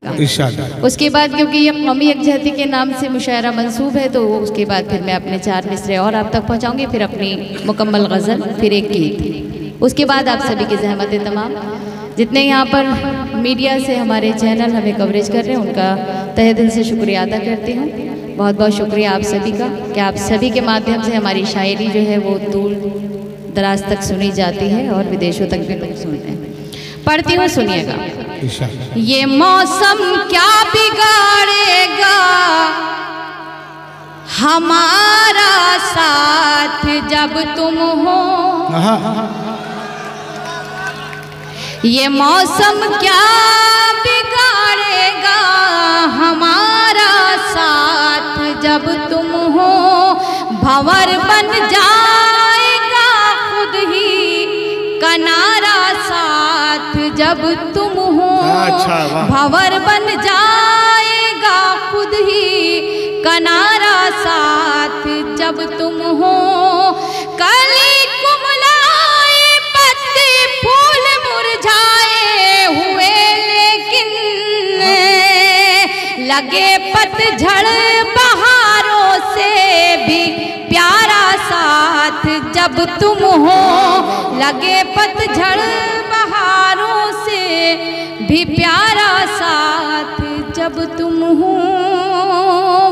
उसके बाद क्योंकि ये कौमी यकजहती के नाम से मुशायरा मंसूब है तो उसके बाद फिर मैं अपने 4 मिसरे और आप तक पहुंचाऊंगी, फिर अपनी मुकम्मल गज़ल, फिर एक गीत। उसके बाद आप सभी की ज़हमत तमाम जितने यहाँ पर मीडिया से हमारे चैनल हमें कवरेज कर रहे हैं उनका तहे दिल से शुक्रिया अदा करती हूँ। बहुत बहुत शुक्रिया आप सभी का कि आप सभी के माध्यम से हमारी शायरी जो है वो दूर दराज तक सुनी जाती है और विदेशों तक भी लोग सुनते हैं। पढ़ती हूँ, सुनिएगा। ये मौसम क्या बिगाड़ेगा हमारा साथ जब तुम हो, ये मौसम क्या बिगाड़ेगा हमारा साथ जब तुम हो, भंवर बन जाएगा खुद ही किनारा साथ जब तुम हो, भंवर बन जाएगा खुद ही किनारा साथ जब तुम हो। कली कुमलाए पत्ते फूल मुरझाए हुए लेकिन लगे पतझड़ बहारों से भी प्यारा साथ जब तुम हो, लगे पतझड़ बहारों से भी प्यारा साथ जब तुम हो।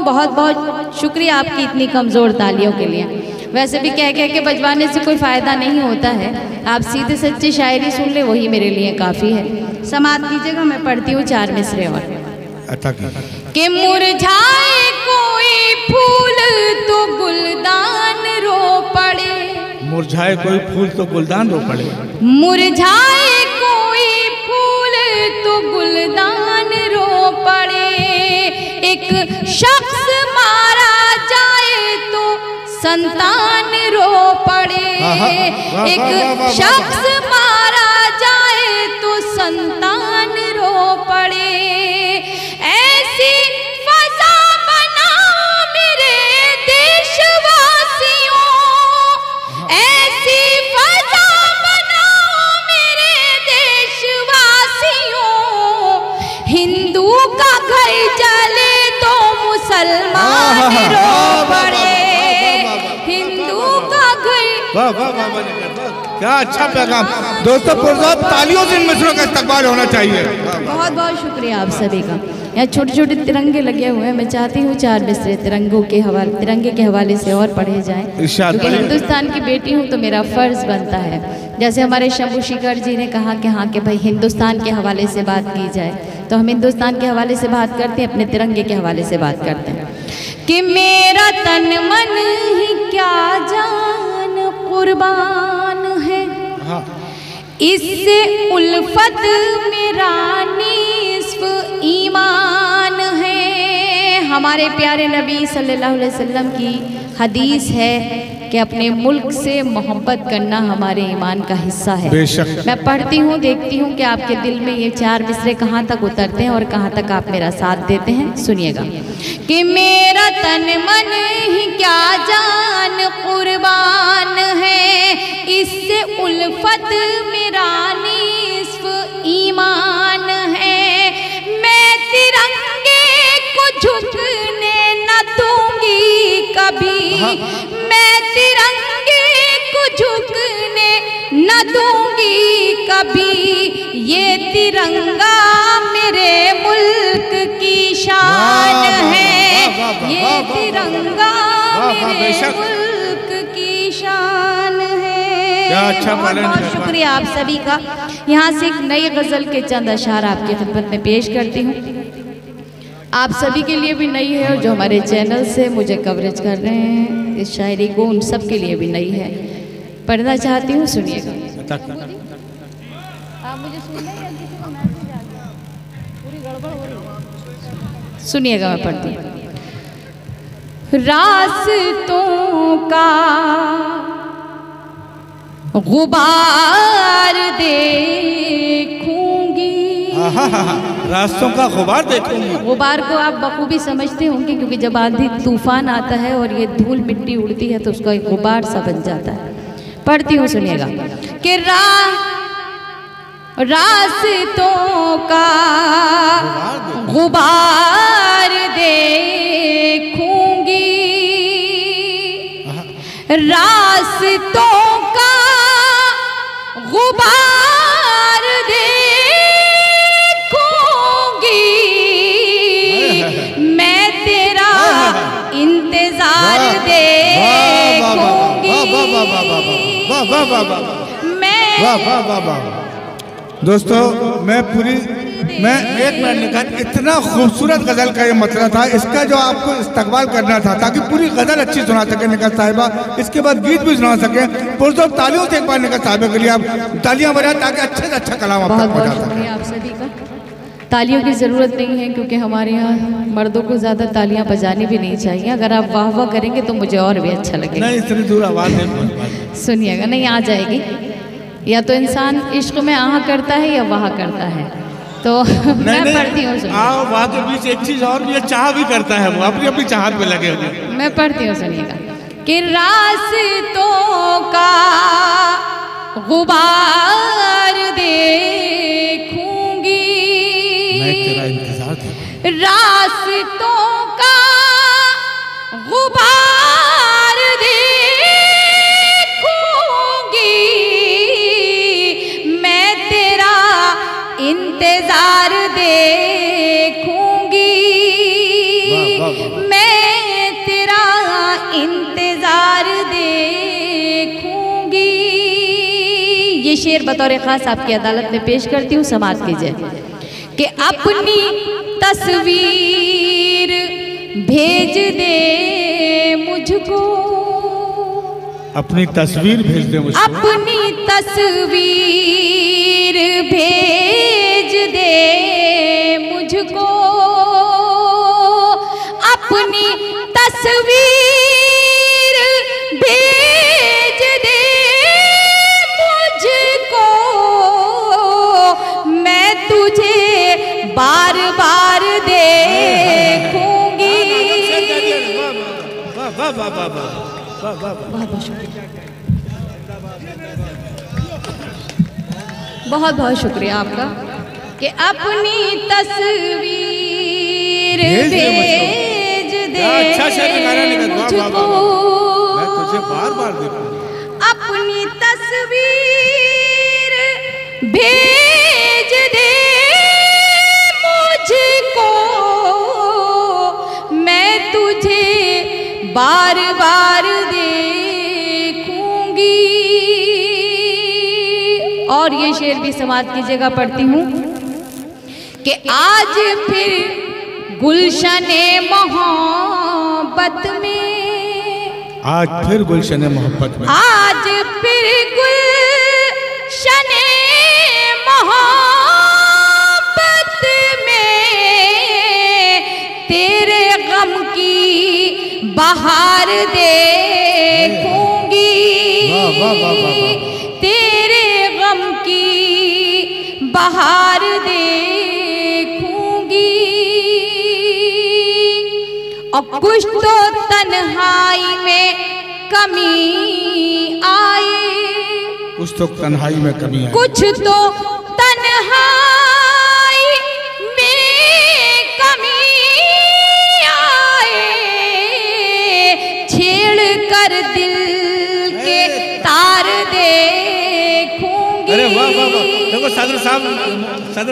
बहुत बहुत शुक्रिया आपकी इतनी कमज़ोर तालियों के लिए। वैसे भी कह के बजवाने से कोई फ़ायदा नहीं होता है, आप सीधे सच्ची शायरी सुन ले वही मेरे लिए काफ़ी है। समात कीजिएगा, मैं पढ़ती हूँ 4 मिसरे और। कि मुरझाए कोई फूल तो गुलदान रो पड़े, मुरझाए कोई फूल तो गुलदान रो पड़े, मुरझाए कोई फूल तो गुलदान रो पड़े, एक शख्स मारा जाए तो संतान रो पड़े, एक शख्स मारा जाए तो संतान रो पड़े। ऐसी फजा बनाओ मेरे देशवासियों, ऐसी फजा बनाओ मेरे देशवासियों, हिंदू का घर जले तो मुसलमान रो पड़े, हिंदू का घर। क्या अच्छा पैगाम दोस्तों, तालियों से इन मिसरों का इस्तकबाल होना चाहिए। बहुत बहुत शुक्रिया आप सभी का। यहाँ छोटे छोटे तिरंगे लगे हुए हैं, मैं चाहती हूँ 4 मिसरे तिरंगे के हवाले से और पढ़े जाएं, क्योंकि हिंदुस्तान की बेटी हूँ तो मेरा फ़र्ज़ बनता है। जैसे हमारे शंभू शिखर जी ने कहा कि हाँ कि भाई हिंदुस्तान के हवाले से बात की जाए, तो हम हिंदुस्तान के हवाले से बात करते हैं, अपने तिरंगे के हवाले से बात करते हैं। कि मेरा तन मन ही क्या जान कुर्बान है, इससे उल्फत मेरा निस्फ ईमान है। हमारे प्यारे नबी सल्लल्लाहु अलैहि वसल्लम की हदीस है कि अपने मुल्क से मोहब्बत करना हमारे ईमान का हिस्सा है। मैं पढ़ती हूँ, देखती हूँ कि आपके दिल में ये 4 मिसरे कहाँ तक उतरते हैं और कहाँ तक आप मेरा साथ देते हैं। सुनिएगा। कि मेरा तन मन ही क्या जान कुर्बान है, इससे उल्फत मेरा निस्फ ईमान है। मैं तिरंगे को झुकने न दूंगी कभी, मैं तिरंगे को झुकने न दूंगी कभी, ये तिरंगा मेरे मुल्क की शान है, ये तिरंगा मेरे मुल्क की शान है। अच्छा, बहुत बहुत शुक्रिया आप सभी का। यहाँ से एक नई गज़ल के चंद अशार आपकी खिदमत में पेश करती हूँ। आप सभी के लिए भी नई है और जो हमारे चैनल से मुझे कवरेज कर रहे हैं इस शायरी को, उन सब के लिए भी नई है। पढ़ना चाहती हूँ, सुनिएगा। आप मुझे सुन रहे हैं, पूरी गड़बड़ हो रही है। सुनिएगा, मैं पढ़ती हूँ। रास्तों का गुबार देखूंगी, रास्तों का गुबार देखूंगी। गुबार को आप बखूबी समझते होंगे, क्योंकि जब आंधी तूफान आता है और ये धूल मिट्टी उड़ती है तो उसका एक गुबार सा बन जाता है। पढ़ती हूँ, सुनिएगा। कि रास्तों का गुबार देखूंगी, रास्तों का गुबार देखूंगी, मैं तेरा इंतजार देखूंगी। दोस्तों मैं एक मिनट निकाल, इतना खूबसूरत गजल का ये मतलब था, इसका जो आपको इस्तकबाल करना था ताकि पूरी गजल अच्छी सुना सके निकाल साहिबा, इसके बाद गीत भी सुना सके। पुरजोर तालियों से एक बार निकाल साहिबा के लिए आप तालियां बजाएं ताकि अच्छे से अच्छा कलाम आप तक पहुंचा सके। शुक्रिया आप सभी का। तालियों की ज़रूरत नहीं है क्योंकि हमारे यहाँ मर्दों को ज़्यादा तालियां बजानी भी नहीं चाहिए। अगर आप वाह वाह करेंगे तो मुझे और भी अच्छा लगेगा। नहीं, इतनी दूर आवाज़ नहीं सुनिएगा, नहीं आ जाएगी। या तो इंसान इश्क में आह करता है या वाह करता है। तो मैं पढ़ती हूँ, वहाँ के बीच एक चीज और भी है, चाह भी करता है, वो अपनी अपनी चाहत में लगे हुए। मैं पढ़ती हूँ, सुनिएगा कि रास्तों का गुबार देखूंगी, मैं तेरा इंतजार था। रास्तों का गुबार देखूंगी, मैं तेरा इंतजार देखूंगी, मैं तेरा इंतजार देखूंगी। ये शेर बतौर खास आपकी अदालत में पेश करती हूँ, समाप्त कीजिए। कि अपनी तस्वीर भेज दे मुझको, अपनी तस्वीर भेज दे मुझको, अपनी तस्वीर भेज दे मुझको, अपनी तस्वीर भेज दे मुझको, मैं तुझे बार बार देखूंगी। बहुत बहुत शुक्रिया आपका कि अपनी तस्वीर भेज दे मुझको, मैं तुझे बार बार देखूंगी, अपनी तस्वीर भेज दे मुझको, मैं तुझे बार बार देखूंगी। और ये शेर भी समाप्त कीजिएगा, पढ़ती हूँ कि आज फिर गुलशने मोहब्बत में, आज फिर गुलशने मोहब्बत में, आज फिर गुलशने मोहब्बत में तेरे गम की बहार देखूंगी, तेरे गम की बहार देखूंगी। और कुछ तो तन्हाई में कमी आए, कुछ तो तन्हाई में कमी आए, कुछ तो तन्हाई में कमी आए, छेड़ कर दिल के तार देखूंगी। अरे वाह वाह वाह, देखो सदर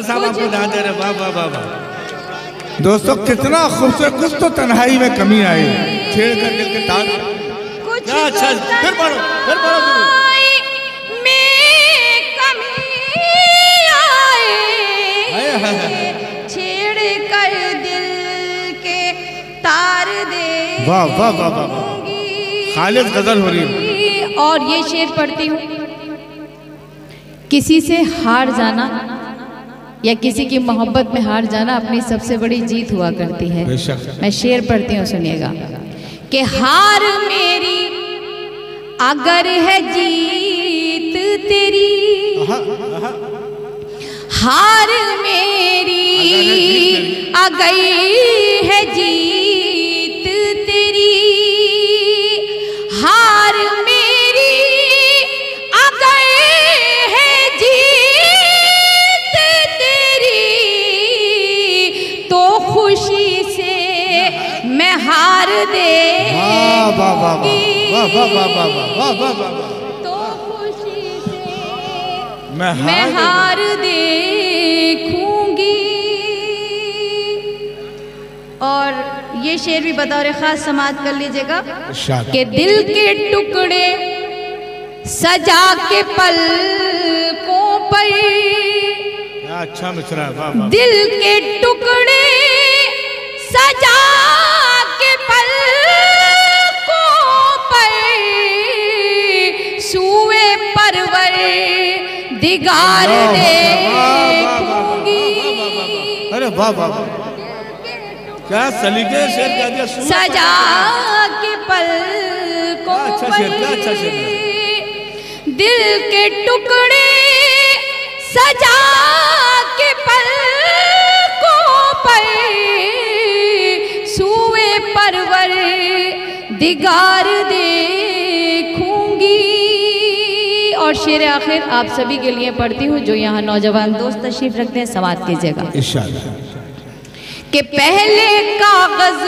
साहब आपको ध्यान दे रहे, वाह वाह वाह वाह। दोस्तों कितना खूबसूरत, कुछ तो तन्हाई में कमी आई, छेड़ कर दिल के तार। कुछ अच्छा, फिर पढ़ो में कमी आए, छेड़ कर दिल के तार दे। वाह वाह वाह वाह, खालिद गजल हो रही है। और ये शेर पढ़ती हूँ, किसी से हार जाना या किसी की मोहब्बत में हार जाना अपनी सबसे बड़ी जीत हुआ करती है। मैं शेर पढ़ती हूँ, सुनिएगा कि हार मेरी अगर है जीत तेरी, हार मेरी अगर है जीत तेरी, हार मेरी अगर है जीत तेरी, तो मैं हार दे तो खुशी से मैं हार देखूंगी। और ये शेर भी बतौर खास समाअत कर लीजिएगा कि दिल के टुकड़े सजा के पलकों पर, अच्छा मिसरा, दिल के टुकड़े सजा के पलकों पर सूए परवर दिगार देखूंगी। अरे वाह वाह, क्या सलीके से कह दिया। सजा के पलकों पर दिल के टुकड़े सजा के पलकों पर सूए परवर दिगार देखूंगी। और शेर आखिर आप सभी के लिए पढ़ती हूँ जो यहाँ नौजवान दोस्त तशरीफ रखते हैं, समाअत कीजिएगा कि पहले कागज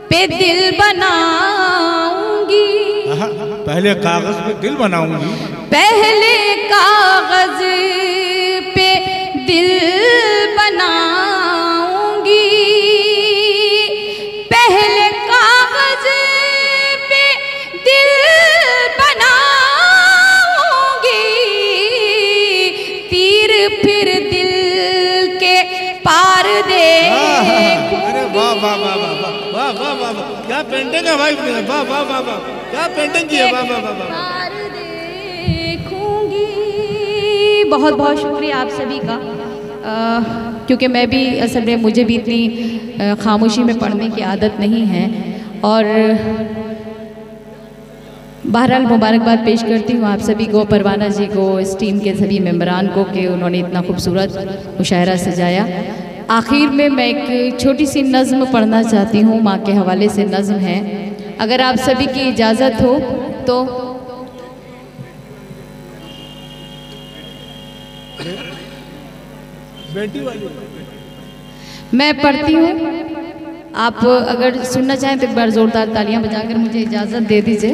पे दिल बनाऊंगी, पहले कागज पे दिल बनाऊंगी, पहले कागज पे दिल बनाऊंगी, पहले कागज पे दिल बनाऊंगी, तीर फिर दिल के पार दे। अरे वाह वाह वाह वाह वाह वाह वाह, क्या पेंटिंग है भाई, वाह वाह वाह वाह, क्या पेंटिंग की है, वाह वाह वाह वाह। देखूंगी। बहुत बहुत शुक्रिया आप सभी का, क्योंकि मैं भी असल में मुझे भी इतनी खामोशी में पढ़ने की आदत नहीं है। और बहरहाल मुबारकबाद पेश करती हूँ आप सभी को, परवाना जी को, इस टीम के सभी मेंबरान को कि उन्होंने इतना खूबसूरत मुशायरा सजाया। आखिर में मैं एक छोटी सी नज़्म पढ़ना चाहती हूँ, माँ के हवाले से नज़्म है, अगर आप सभी की इजाज़त हो तो। मैं पढ़ती हूँ, आप अगर सुनना चाहें तो एक बार ज़ोरदार तालियां बजाकर मुझे इजाज़त दे दीजिए,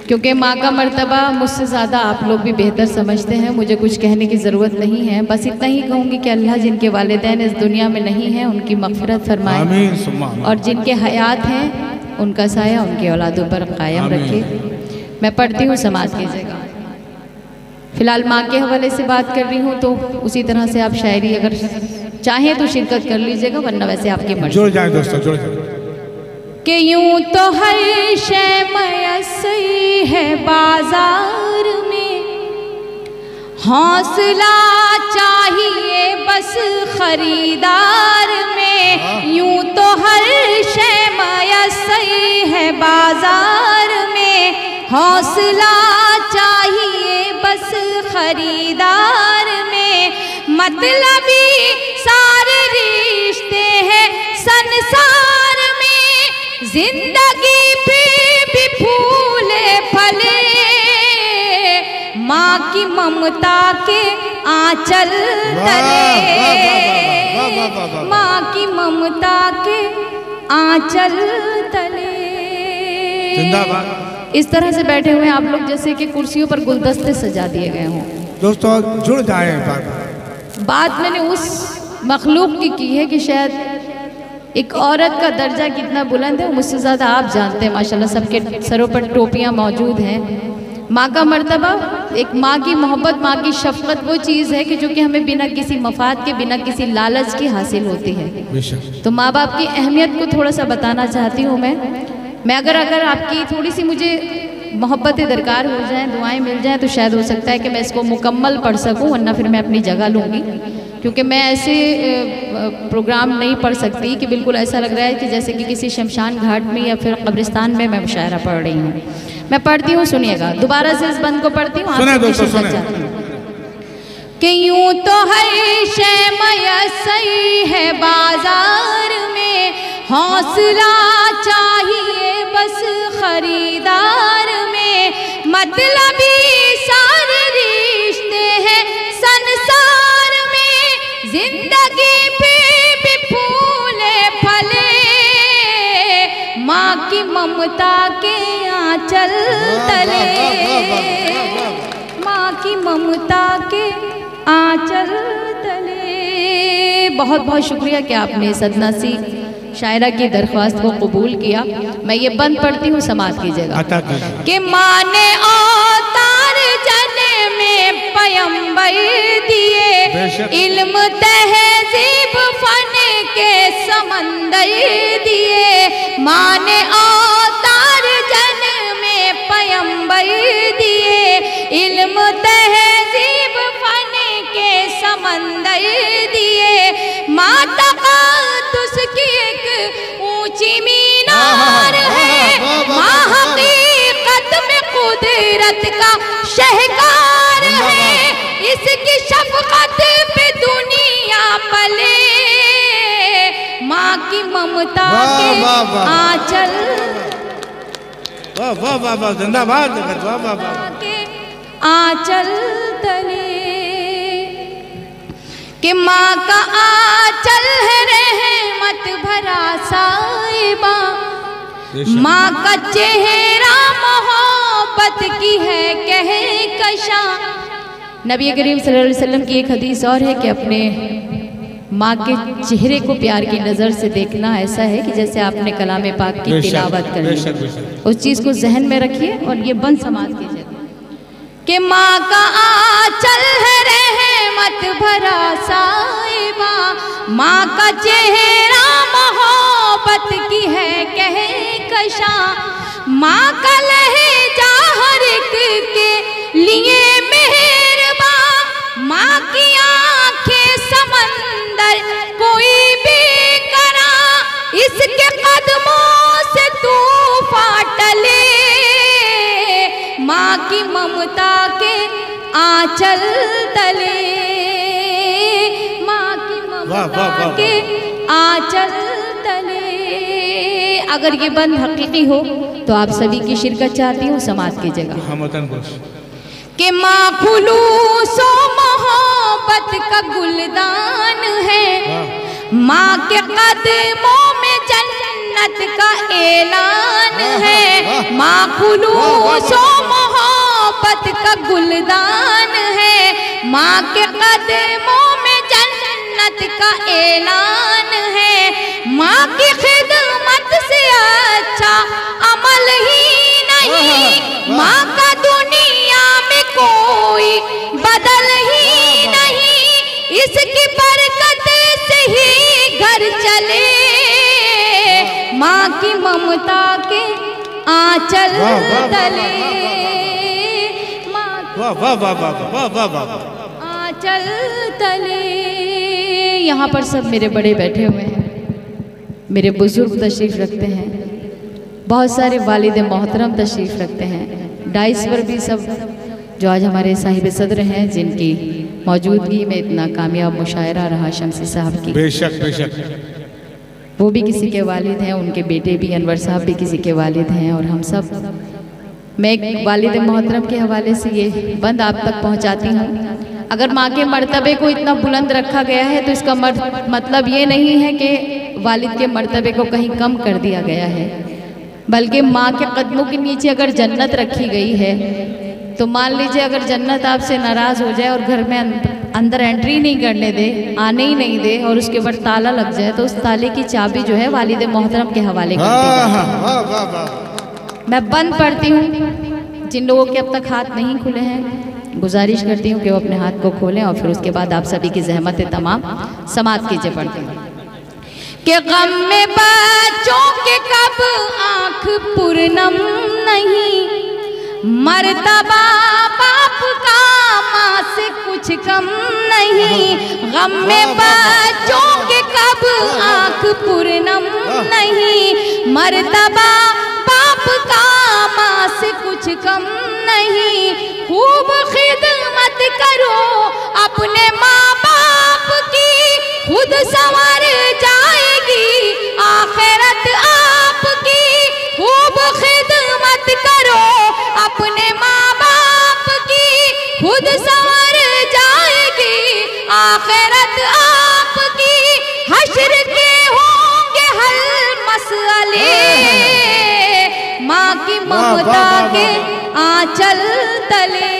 क्योंकि माँ का मर्तबा मुझसे ज़्यादा आप लोग भी बेहतर समझते हैं, मुझे कुछ कहने की ज़रूरत नहीं है। बस इतना ही कहूँगी कि अल्लाह जिनके वालिदैन इस दुनिया में नहीं हैं उनकी मग़फ़िरत फरमाए, और जिनके हयात हैं उनका साया उनके औलादों पर कायम रखे। मैं पढ़ती हूँ, समाअत कीजिएगा। फ़िलहाल माँ के हवाले से बात कर रही हूँ, तो उसी तरह से आप शायरी अगर चाहें तो शिरकत कर लीजिएगा, वरना वैसे आपकी मर्ज़ी। जुड़ जाए दोस्तों, जुड़ जाए। कि यूं तो हर शय मयस्सर है बाजार में, हौसला चाहिए बस खरीदार में। यूं तो हर शय मयस्सर है बाजार में, हौसला चाहिए बस खरीदार में। मतलबी सारे रिश्ते हैं संसार में, जिंदगी पे भी फूले फले, माँ की ममता के आंचल तले, माँ की ममता के आंचल तले। जिंदाबाद। इस तरह से बैठे हुए आप लोग जैसे कि कुर्सियों पर गुलदस्ते सजा दिए गए हों। दोस्तों जुड़ जाए। बात मैंने उस मखलूक की है कि शायद एक औरत का दर्जा कितना बुलंद है मुझसे ज़्यादा आप जानते हैं। माशाल्लाह सबके सरों पर टोपियाँ मौजूद हैं। माँ का मर्तबा, एक माँ की मोहब्बत, माँ की शफ़क़त वो चीज़ है कि जो कि हमें बिना किसी मफाद के, बिना किसी लालच के हासिल होती है। तो माँ बाप की अहमियत को थोड़ा सा बताना चाहती हूँ मैं अगर आपकी थोड़ी सी मुझे मोहब्बतें दरकार हो जाएं, दुआएं मिल जाएं, तो शायद हो सकता है कि मैं इसको मुकम्मल पढ़ सकूं, वरना फिर मैं अपनी जगह लूँगी। क्योंकि मैं ऐसे प्रोग्राम नहीं पढ़ सकती कि बिल्कुल ऐसा लग रहा है कि जैसे कि किसी शमशान घाट में या फिर कब्रिस्तान में मैं मुशायरा पढ़ रही हूँ। मैं पढ़ती हूँ, सुनिएगा। दोबारा से इस बंद को पढ़ती हूँ, कि यूं तो हर शय मयस्सर है बाजार में, हौसला चाहिए बस खरीदार में। मतलबी सारे रिश्ते हैं संसार में, जिंदगी पे भी फूले फले, की ममता के आंचल तले, माँ की ममता के आंचल तले। बहुत बहुत शुक्रिया कि आपने सदनासी शायरा की दरख्वास्त को कबूल किया। मैं ये बंद पढ़ती हूँ, समाप्त कीजिएगा। कि माने अवतार जन में पैगंबर दिए, इल्म तहजीब फन के समंदर दिए। माने अवतार जन में पैगंबर दिए, इल्म तहजीब फन के समंदर दिए। माता कादुस की एक ऊंची मीनार है, माँ हकीकत में कुदरत का शहकार है। इसकी शफकत पे दुनिया पले, माँ की ममता के आंचल, वाह वाह वाह वाह, जिंदाबाद, वाह वाह वाह, के आंचल तले। कि माँ का आंचल है रहमत भरा साहिबा, माँ का चेहरा मोहब्बत की है कहकशा। नबी करीम सल्लल्लाहु अलैहि वसल्लम की एक हदीस और है कि अपने माँ के चेहरे को प्यार की नज़र से देखना ऐसा है कि जैसे आपने कलाम पाक की तिलावत कर ली। उस चीज़ को जहन में रखिए और ये बंद समाज कीजिए कि माँ का आंचल है रहमत भरा साहिबा, माँ का चेहरा मोहब्बत की है कहकशा। माँ का लहजा हर एक के लिए मेहरबा, माँ की आंखें समंदर कोई भी करा, इसके कदमों से तूफान टले। माँ की ममता के आंचल तले, माँ की ममता के आंचल तले। अगर ये बंद हकीकी हो तो आप सभी की शिरकत चाहती हूँ, समाप्त कीजिएगा। कि माँ खुलूसो मोहब्बत का गुलदान है, माँ के कदमों में जन्नत का ऐलान है। माँ खुलूसो मोहब्बत का गुलदान है, माँ के कदमों में जन्नत का ऐलान है। माँ की खिदमत से अच्छा अमल ही नहीं, माँ का दुनिया में कोई बदल ही नहीं, इसकी बरकत से ही घर चले। माँ की ममता के आंचल तले, आंचल तले। यहाँ पर सब मेरे बड़े बैठे हुए हैं, मेरे बुजुर्ग तशरीफ़ रखते हैं, बहुत सारे वालिद मोहतरम तशरीफ़ रखते हैं, डाइस पर भी सब जो आज हमारे साहिब सदर हैं, जिनकी मौजूदगी में इतना कामयाब मुशायरा रहा शमसी साहब की। बेशक बेशक, वो भी किसी के वालिद हैं, उनके बेटे भी अनवर साहब भी किसी के वालिद हैं, और हम सब। मैं एक वालिद मोहतरम के हवाले से ये बंद आप तक पहुंचाती हूँ। अगर माँ के मर्तबे को इतना बुलंद रखा गया है तो इसका मतलब ये नहीं है कि वालिद के मर्तबे को कहीं कम कर दिया गया है, बल्कि माँ के कदमों के नीचे अगर जन्नत रखी गई है तो मान लीजिए अगर जन्नत आपसे नाराज़ हो जाए और घर में अंदर एंट्री नहीं करने दे, आने ही नहीं दे, और उसके ऊपर ताला लग जाए, तो उस ताले की चाबी जो है वालिद मोहतरम के हवाले कर दी जाती। मैं बंद पढ़ती हूँ। जिन लोगों के अब तक हाथ नहीं खुले हैं, गुजारिश करती हूँ कि वो अपने हाथ को खोलें, और फिर उसके बाद आप सभी की ज़हमतें तमाम समाप्त कीजिए पढ़ते हैं। कि गम में बच्चों के कब आँख पूर्णम नहीं, मर्तबा बाप का माँ से कुछ कम नहीं। गम में बच्चों के कब आँख पूर्णम नहीं, मर्तबा बाप का माँ से कुछ कम नहीं। खूब खिदमत करो अपने माँ बाप की, खुद संवर जाएगी आखिरत आपकी। खूब खिदमत करो अपने माँ बाप की, खुद संवर जाएगी आखिरत आपकी। हश्र के होंगे हल मसले, की ममता के आंचल तले,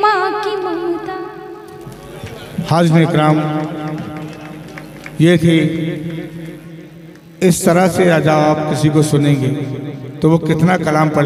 माँ की ममता। हाज़िरीन इकराम, ये थी। इस तरह से जब आप किसी को सुनेंगे तो वो कितना कलाम पढ़े।